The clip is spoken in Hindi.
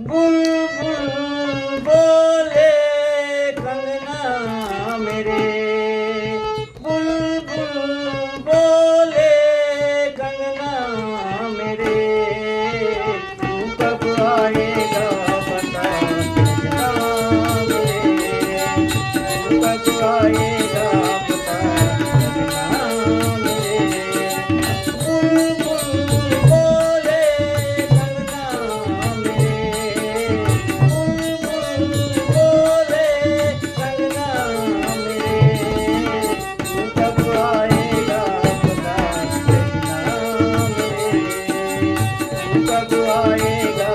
बुलबुल बोले कंगना मेरे, बुलबुल बोले कंगना मेरे, तू कब आएगा बता कंगना मेरे, तू कब आएगा बता कंगना मेरे। बुलबुल बोले कंगना मेरे, बुलबुल बोले कंगना मेरे, तू कब आएगा बता कंगना मेरे, तू कब आएगा